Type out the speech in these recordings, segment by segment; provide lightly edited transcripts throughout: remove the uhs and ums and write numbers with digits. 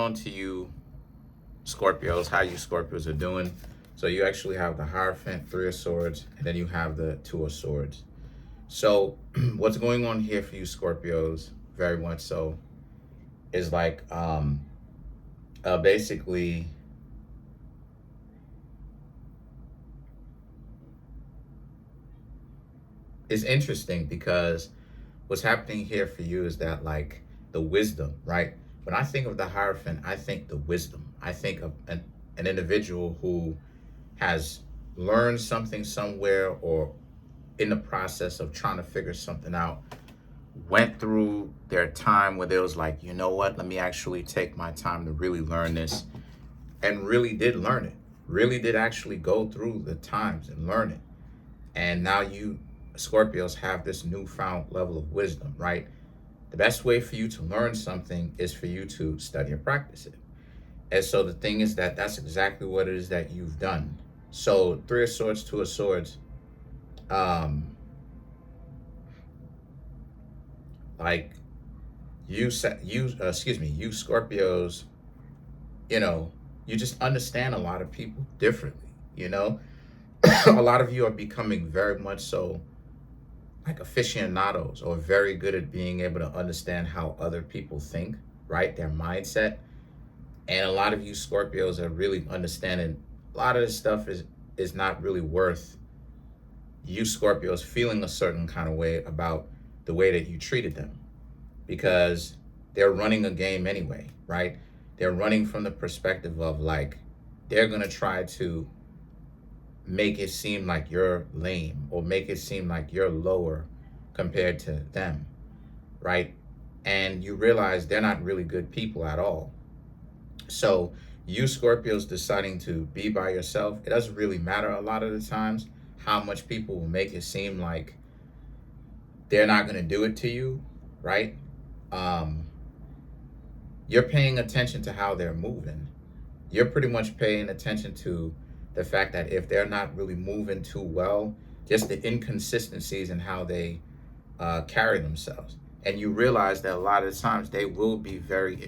On to you Scorpios, how you Scorpios are doing. So you actually have the Hierophant, Three of Swords, and then you have the Two of Swords. So what's going on here for you Scorpios, very much so, is like basically it's interesting because what's happening here for you is that like the wisdom, right? When I think of the Hierophant, I think the wisdom. I think of an individual who has learned something somewhere or in the process of trying to figure something out, went through their time where they was like, you know what, let me actually take my time to really learn this, and really did learn it, really did actually go through the times and learn it. And now you Scorpios have this newfound level of wisdom, right? The best way for you to learn something is for you to study and practice it. And so the thing is that that's exactly what it is that you've done. So Three of Swords, Two of Swords, like you Scorpios, you just understand a lot of people differently. A lot of you are becoming very much so like aficionados, or very good at being able to understand how other people think, right? Their mindset. And a lot of you Scorpios are really understanding a lot of this stuff is not really worth you Scorpios feeling a certain kind of way about the way that you treated them, because they're running a game anyway, right? They're running from the perspective of like they're going to try to make it seem like you're lame or make it seem like you're lower compared to them, right? And you realize they're not really good people at all. So you Scorpios deciding to be by yourself, it doesn't really matter a lot of the times how much people will make it seem like they're not going to do it to you, right? You're paying attention to how they're moving. You're pretty much paying attention to the fact that if they're not really moving too well, just the inconsistencies in how they carry themselves. And you realize that a lot of the times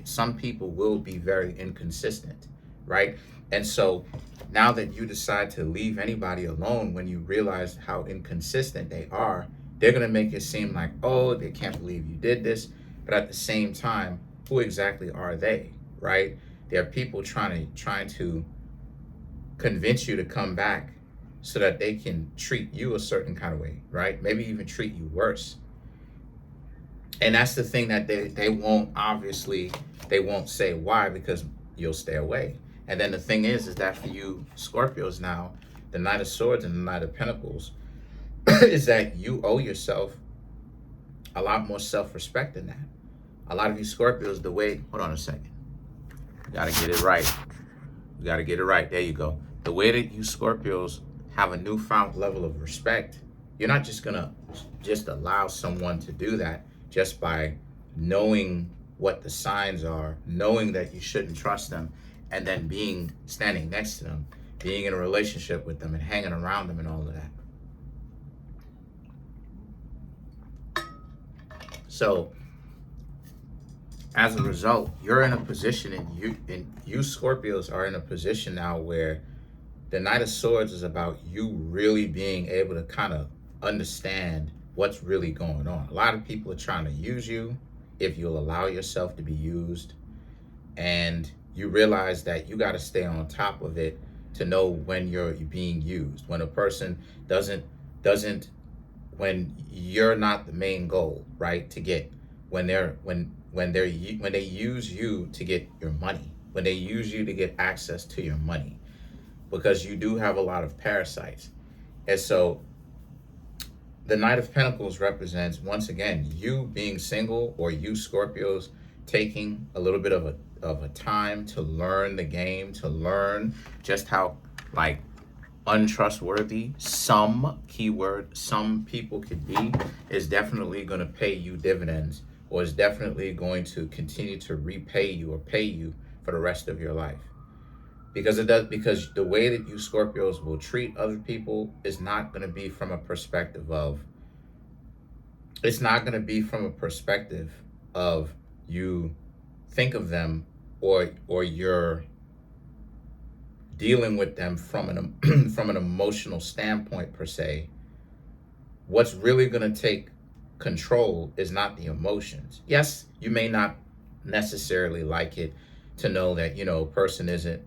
some people will be very inconsistent, right? And so now that you decide to leave anybody alone, when you realize how inconsistent they are, they're going to make it seem like, oh, they can't believe you did this. But at the same time, who exactly are they, right? They're people trying to convince you to come back so that they can treat you a certain kind of way, right? Maybe even treat you worse. And that's the thing that they won't say why, because you'll stay away. And then the thing is that for you Scorpios now, the Knight of Swords and the Knight of Pentacles, is that you owe yourself a lot more self-respect than that. A lot of you Scorpios, hold on a second. You gotta get it right. You gotta get it right. There you go. The way that you Scorpios have a newfound level of respect, you're not just gonna just allow someone to do that just by knowing what the signs are, knowing that you shouldn't trust them, and then standing next to them, being in a relationship with them and hanging around them and all of that. So as a result, you're in a position, and you Scorpios are in a position now where the Knight of Swords is about you really being able to kind of understand what's really going on. A lot of people are trying to use you if you'll allow yourself to be used. And you realize that you got to stay on top of it to know when you're being used. When a person doesn't, when you're not the main goal, right? When they use you to get your money, when they use you to get access to your money, because you do have a lot of parasites. And so the Knight of Pentacles represents, once again, you being single, or you Scorpios taking a little bit of a time to learn the game, to learn just how like untrustworthy some people could be, is definitely going to pay you dividends, or is definitely going to continue to repay you or pay you for the rest of your life. Because the way that you Scorpios will treat other people is not going to be from a perspective of you think of them or you're dealing with them from an from an emotional standpoint per se, what's really going to take control is not the emotions. Yes, you may not necessarily like it to know that, a person isn't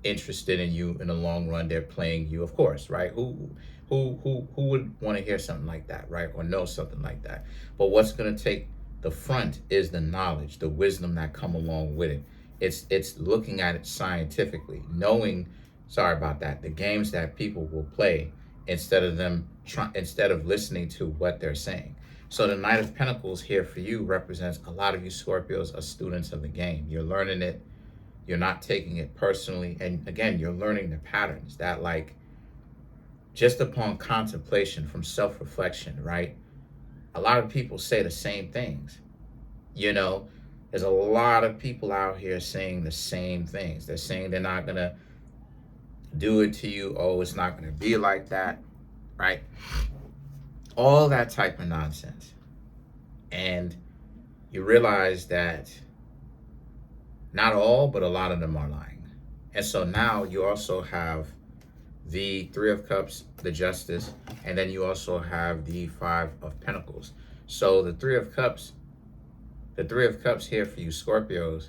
interested in you in the long run. They're playing you, of course, right? Who would want to hear something like that, right? Or know something like that? But what's going to take the front is the knowledge, the wisdom that come along with it. It's looking at it scientifically, knowing, sorry about that, the games that people will play instead of listening to what they're saying. So the Knight of Pentacles here for you represents a lot of you Scorpios are students of the game. You're learning it. You're not taking it personally. And again, you're learning the patterns that, like, just upon contemplation from self-reflection, right? A lot of people say the same things. There's a lot of people out here saying the same things. They're saying they're not going to do it to you. Oh, it's not going to be like that, right? All that type of nonsense. And you realize that not all, but a lot of them are lying. And so now you also have the Three of Cups, the Justice, and then you also have the Five of Pentacles. So the Three of Cups here for you Scorpios,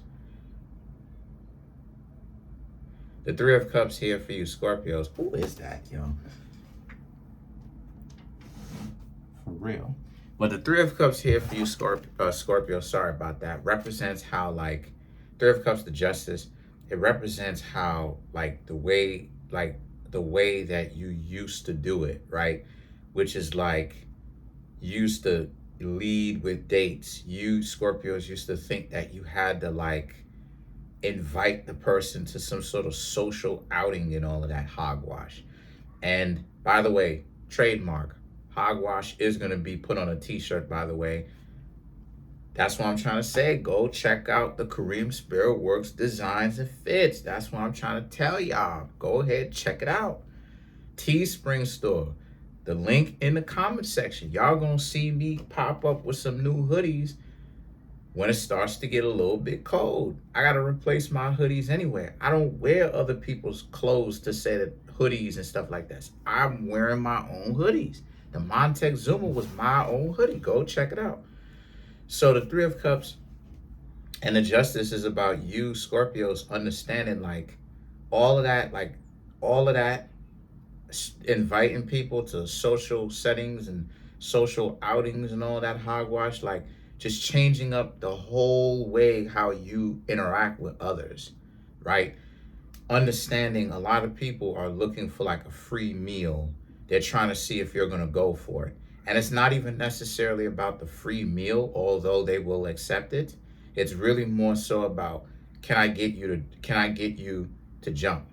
the Three of Cups here for you Scorpios. Who is that, yo? For real. But the Three of Cups here for you Scorpio, sorry about that, represents how, like, Three of Cups, the Justice, it represents how, like, the way that you used to do it, right? Which is like, used to lead with dates. You Scorpios used to think that you had to, like, invite the person to some sort of social outing and all of that hogwash. And by the way, trademark, hogwash is going to be put on a t-shirt, by the way. That's what I'm trying to say. Go check out the Kareem Spirit Works Designs and Fits. That's what I'm trying to tell y'all. Go ahead, check it out. Teespring store. The link in the comment section. Y'all gonna see me pop up with some new hoodies when it starts to get a little bit cold. I gotta replace my hoodies anyway. I don't wear other people's clothes to say that hoodies and stuff like that. I'm wearing my own hoodies. The Montec Zuma was my own hoodie. Go check it out. So the Three of Cups and the Justice is about you Scorpios understanding, like, all of that, inviting people to social settings and social outings and all that hogwash, like, just changing up the whole way how you interact with others, right? Understanding a lot of people are looking for, like, a free meal. They're trying to see if you're going to go for it. And it's not even necessarily about the free meal, although they will accept it. It's really more so about, can I get you to jump?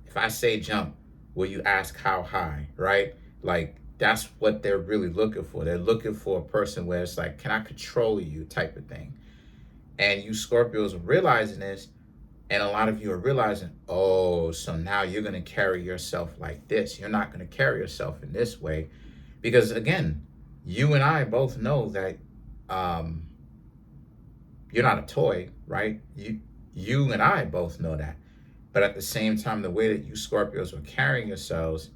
If I say jump, will you ask how high, right? Like, that's what they're really looking for. They're looking for a person where it's like, can I control you type of thing. And you Scorpios are realizing this, and a lot of you are realizing, oh, so now you're going to carry yourself like this. You're not going to carry yourself in this way. Because again, you and I both know that you're not a toy, right? You and I both know that. But at the same time, the way that you Scorpios were carrying yourselves,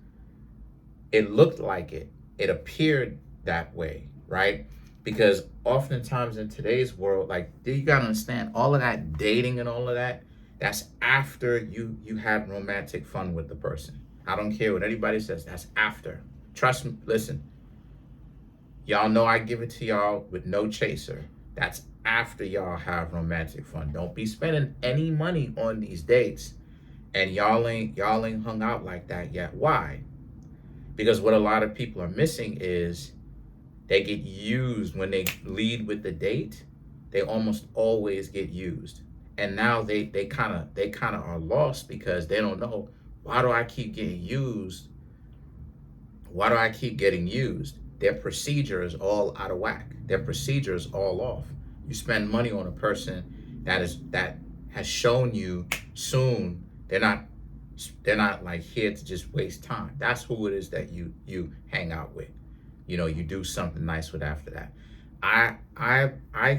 it looked like it. It appeared that way, right? Because oftentimes in today's world, like, you gotta understand, all of that dating and all of that, that's after you had romantic fun with the person. I don't care what anybody says, that's after. Trust me, listen. Y'all know I give it to y'all with no chaser. That's after y'all have romantic fun. Don't be spending any money on these dates and y'all ain't hung out like that yet. Why? Because what a lot of people are missing is they get used when they lead with the date. They almost always get used. And now they kind of are lost because they don't know, why do I keep getting used? Why do I keep getting used? Their procedure is all out of whack. Their procedure is all off. You spend money on a person that has shown you soon they're not like here to just waste time. That's who it is that you hang out with. You do something nice with after that. I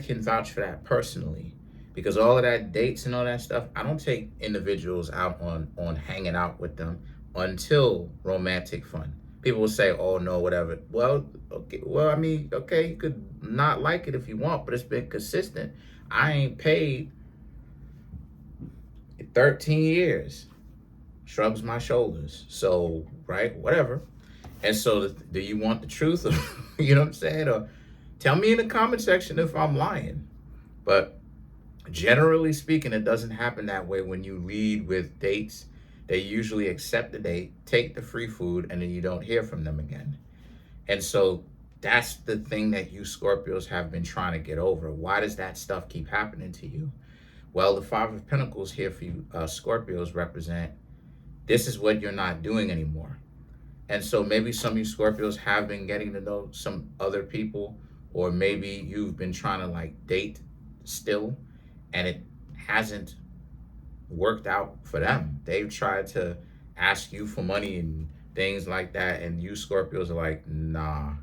can vouch for that personally. Because all of that dates and all that stuff, I don't take individuals out on hanging out with them until romantic fun. People will say, "Oh no, whatever." Well, okay. Well, I mean, okay, you could not like it if you want, but it's been consistent. I ain't paid 13 years. Shrugs my shoulders. So, right, whatever. And so, do you want the truth? You know what I'm saying? Or tell me in the comment section if I'm lying. But generally speaking, it doesn't happen that way when you lead with dates. They usually accept the date, take the free food, and then you don't hear from them again. And so that's the thing that you Scorpios have been trying to get over. Why does that stuff keep happening to you? Well, the Five of Pentacles here for you Scorpios represent this is what you're not doing anymore. And so maybe some of you Scorpios have been getting to know some other people, or maybe you've been trying to like date still, and it hasn't worked out for them. They've tried to ask you for money and things like that, and you Scorpios are like, nah.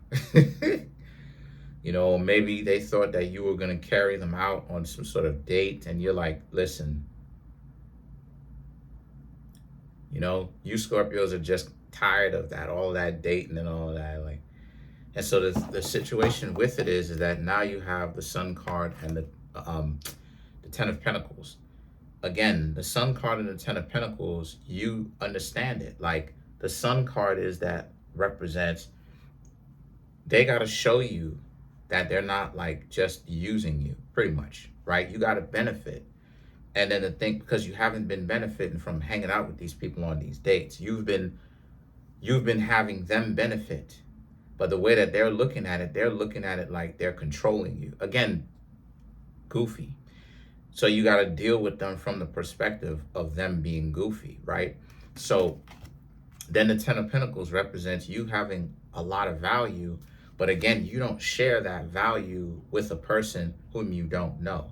You know, maybe they thought that you were going to carry them out on some sort of date, and you're like, listen, you know, you Scorpios are just tired of that, all that dating and all of that. Like, and so the situation with it is that now you have the Sun card and the Ten of Pentacles. Again, the Sun card and the Ten of Pentacles, you understand it. Like, the Sun card is that represents they got to show you that they're not like just using you, pretty much, right? You got to benefit. And then the thing, because you haven't been benefiting from hanging out with these people on these dates, you've been having them benefit. But the way that they're looking at it like they're controlling you. Again, goofy. So you got to deal with them from the perspective of them being goofy, right? So then the Ten of Pentacles represents you having a lot of value, but again, you don't share that value with a person whom you don't know.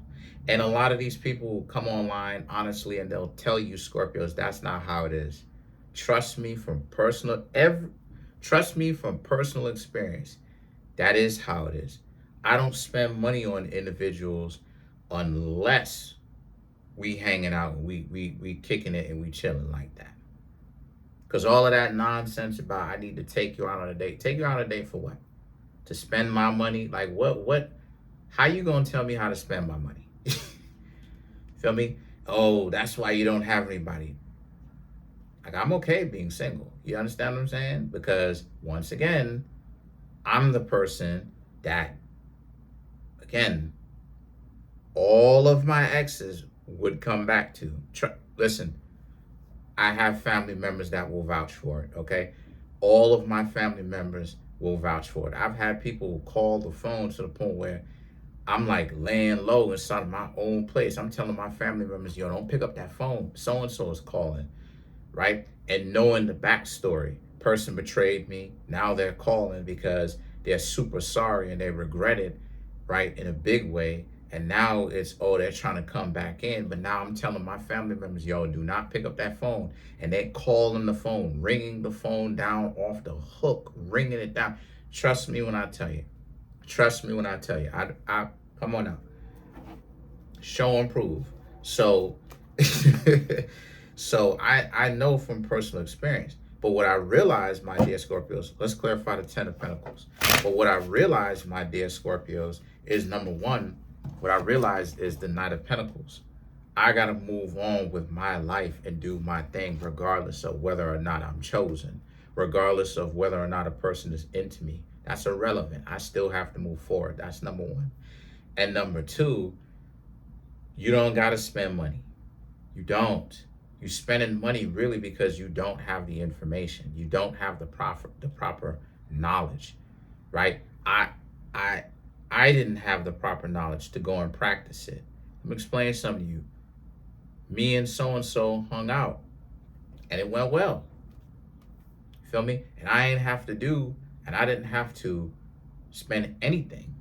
And a lot of these people come online, honestly, and they'll tell you, Scorpios, that's not how it is. Trust me from personal experience. That is how it is. I don't spend money on individuals unless we hanging out, we kicking it and we chilling like that. Because all of that nonsense about I need to take you out on a date. Take you out on a date for what? To spend my money? Like what? How you gonna tell me how to spend my money? Feel me? Oh, that's why you don't have anybody. Like, I'm okay being single. You understand what I'm saying? Because once again, I'm the person that, again, all of my exes would come back to. Listen, I have family members that will vouch for it, okay? All of my family members will vouch for it. I've had people call the phone to the point where I'm like laying low inside of my own place. I'm telling my family members, yo, don't pick up that phone. So-and-so is calling, right? And knowing the backstory. Person betrayed me. Now they're calling because they're super sorry and they regret it, right, in a big way. And now it's, oh, they're trying to come back in. But now I'm telling my family members, yo, do not pick up that phone. And they calling the phone, ringing the phone down off the hook, ringing it down. Trust me when I tell you. Trust me when I tell you. I come on now. Show and prove. So, so I know from personal experience. But what I realized, my dear Scorpios, let's clarify the Ten of Pentacles. But what I realized, my dear Scorpios, is number one, what I realized is the Knight of Pentacles. I got to move on with my life and do my thing regardless of whether or not I'm chosen, regardless of whether or not a person is into me. That's irrelevant. I still have to move forward. That's number one. And number two, you don't got to spend money. You don't. You're spending money really because you don't have the information. You don't have the proper knowledge, right? I didn't have the proper knowledge to go and practice it. Let me explain something to you. Me and so-and-so hung out, and it went well. Feel me? And I didn't have to spend anything.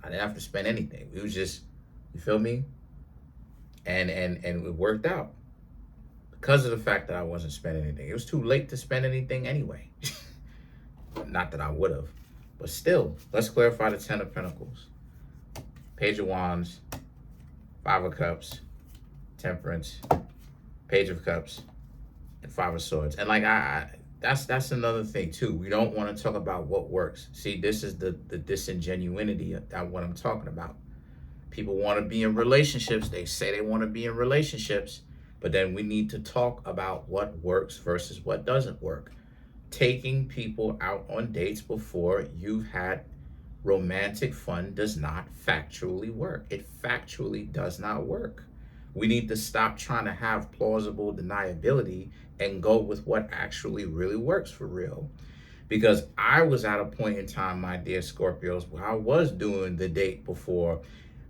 I didn't have to spend anything. It was just, you feel me? And it worked out because of the fact that I wasn't spending anything. It was too late to spend anything anyway. Not that I would have, but still, let's clarify the Ten of Pentacles. Page of Wands, Five of Cups, Temperance, Page of Cups, and Five of Swords. And like that's another thing too. We don't want to talk about what works. See, this is the disingenuity of what I'm talking about. People want to be in relationships. They say they want to be in relationships, but then we need to talk about what works versus what doesn't work. Taking people out on dates before you've had romantic fun does not factually work. It factually does not work. We need to stop trying to have plausible deniability and go with what actually really works for real. Because I was at a point in time, my dear Scorpios, where I was doing the date before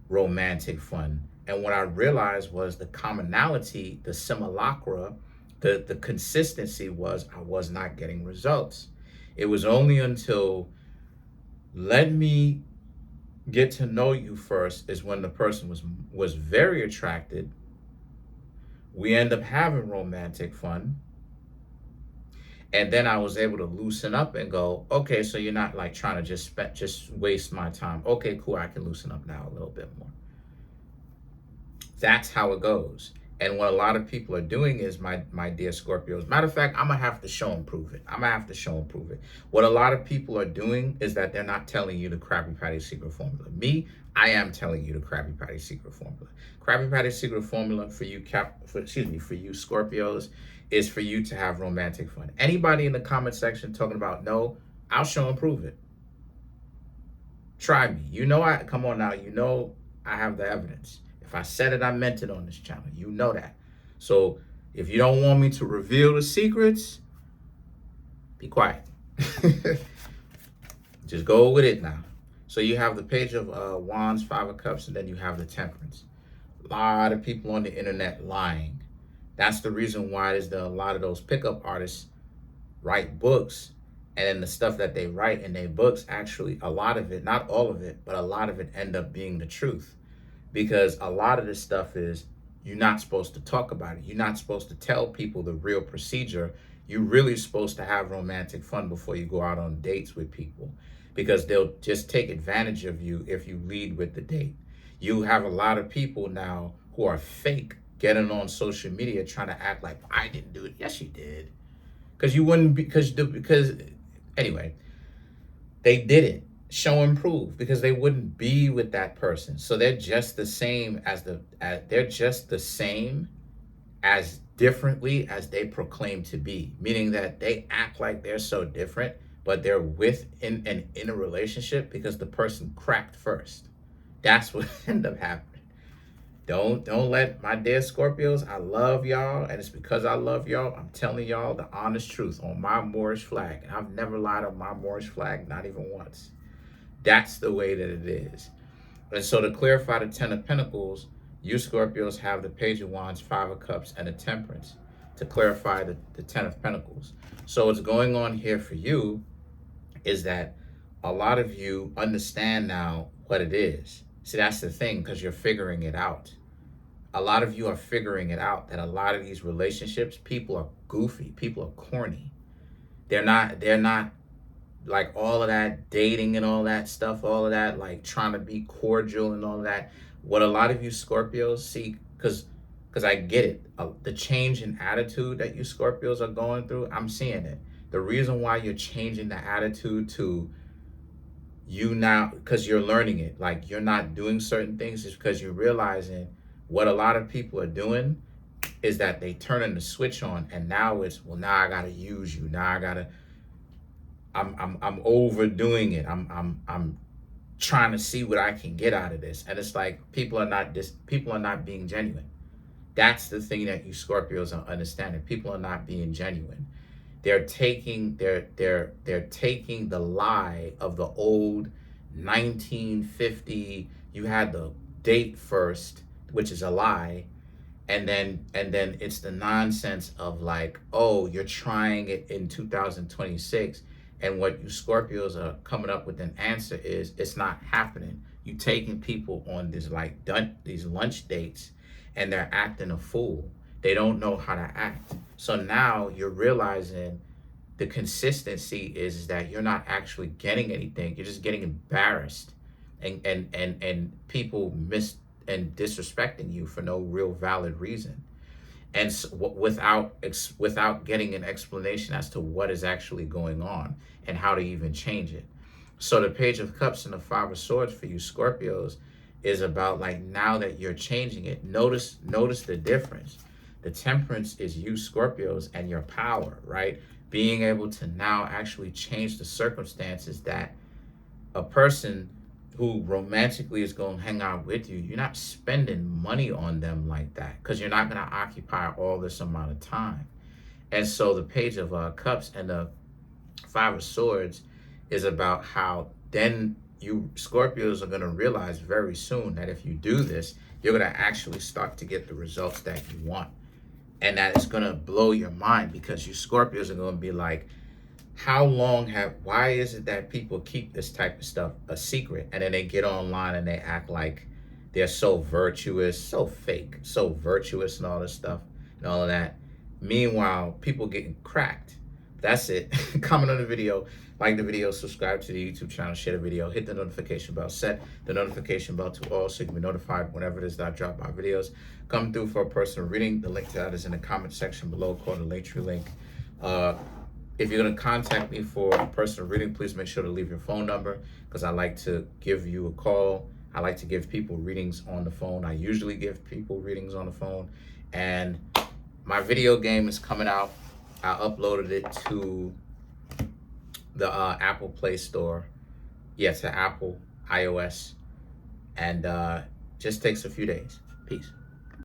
romantic fun. And what I realized was the commonality, the simulacra, the consistency was I was not getting results. It was only until let me get to know you first is when the person was very attracted. We end up having romantic fun. And then I was able to loosen up and go, okay, so you're not like trying to just waste my time. Okay, cool, I can loosen up now a little bit more. That's how it goes. And what a lot of people are doing is, my dear Scorpios, matter of fact, I'm going to have to show and prove it. What a lot of people are doing is that they're not telling you the Krabby Patty secret formula. Me, I am telling you the Krabby Patty secret formula. Krabby Patty secret formula for you, for you Scorpios, is for you to have romantic fun. Anybody in the comment section talking about no, I'll show and prove it. Try me. Come on now, I have the evidence. If I said it, I meant it on this channel. You know that. So if you don't want me to reveal the secrets, be quiet. Just go with it now. So you have the Page of Wands, Five of Cups, and then you have the Temperance. A lot of people on the internet lying. That's the reason why a lot of those pickup artists write books, and then the stuff that they write in their books, actually, a lot of it, not all of it, but a lot of it end up being the truth. Because a lot of this stuff is, you're not supposed to talk about it. You're not supposed to tell people the real procedure. You're really supposed to have romantic fun before you go out on dates with people, because they'll just take advantage of you if you lead with the date. You have a lot of people now who are fake getting on social media trying to act like, I didn't do it. Yes, you did. Because you wouldn't be, because anyway, they didn't. Show and prove, because they wouldn't be with that person. So they're just the same as differently as they proclaim to be, meaning that they act like they're so different, but they're in a relationship because the person cracked first. That's what ended up happening. Don't let, my dear Scorpios, I love y'all, and it's because I love y'all, I'm telling y'all the honest truth on my Moorish flag. And I've never lied on my Moorish flag, not even once. That's the way that it is. And so to clarify the Ten of Pentacles, you Scorpios have the Page of Wands, Five of Cups, and the Temperance to clarify the Ten of Pentacles. So what's going on here for you is that a lot of you understand now what it is. See, that's the thing, because you're figuring it out. A lot of you are figuring it out, that a lot of these relationships, people are goofy, people are corny. They're not like all of that dating and all that stuff, all of that, like trying to be cordial and all that. What a lot of you Scorpios see, because I get it, the change in attitude that you Scorpios are going through, I'm seeing it. The reason why you're changing the attitude to you now, because you're learning it, like you're not doing certain things, is because you're realizing what a lot of people are doing is that they turning the switch on, and now it's, well, now I gotta use you. Now I gotta, I'm overdoing it. I'm trying to see what I can get out of this. And it's like, people are not being genuine. That's the thing that you Scorpios are understanding. People are not being genuine. They're taking the lie of the old 1950, you had the date first, which is a lie. And then it's the nonsense of like, oh, you're trying it in 2026. And what you Scorpios are coming up with an answer is, it's not happening. You taking people on these lunch dates, and they're acting a fool. They don't know how to act. So now you're realizing the consistency is that you're not actually getting anything. You're just getting embarrassed. and people and disrespecting you for no real valid reason, and without getting an explanation as to what is actually going on and how to even change it. So the Page of Cups and the Five of Swords for you Scorpios is about, like, now that you're changing it, notice the difference. The Temperance is you Scorpios and your power, right? Being able to now actually change the circumstances that a person who romantically is going to hang out with you, you're not spending money on them like that, because you're not going to occupy all this amount of time. And so the Page of Cups and the Five of Swords is about how then you Scorpios are going to realize very soon that if you do this, you're going to actually start to get the results that you want. And that is going to blow your mind, because you Scorpios are going to be like, why is it that people keep this type of stuff a secret? And then they get online and they act like they're so virtuous, so fake, so virtuous and all this stuff and all of that. Meanwhile, people getting cracked. That's it. Comment on the video, like the video, subscribe to the YouTube channel, share the video, hit the notification bell, set the notification bell to all so you can be notified whenever it is that I drop my videos. Come through for a personal reading. The link to that is in the comment section below, called the Linktree link. If you're going to contact me for a personal reading, please make sure to leave your phone number, because I like to give you a call. I like to give people readings on the phone. I usually give people readings on the phone. And my video game is coming out. I uploaded it to the Apple Play Store. Yeah, to Apple, iOS. And just takes a few days. Peace.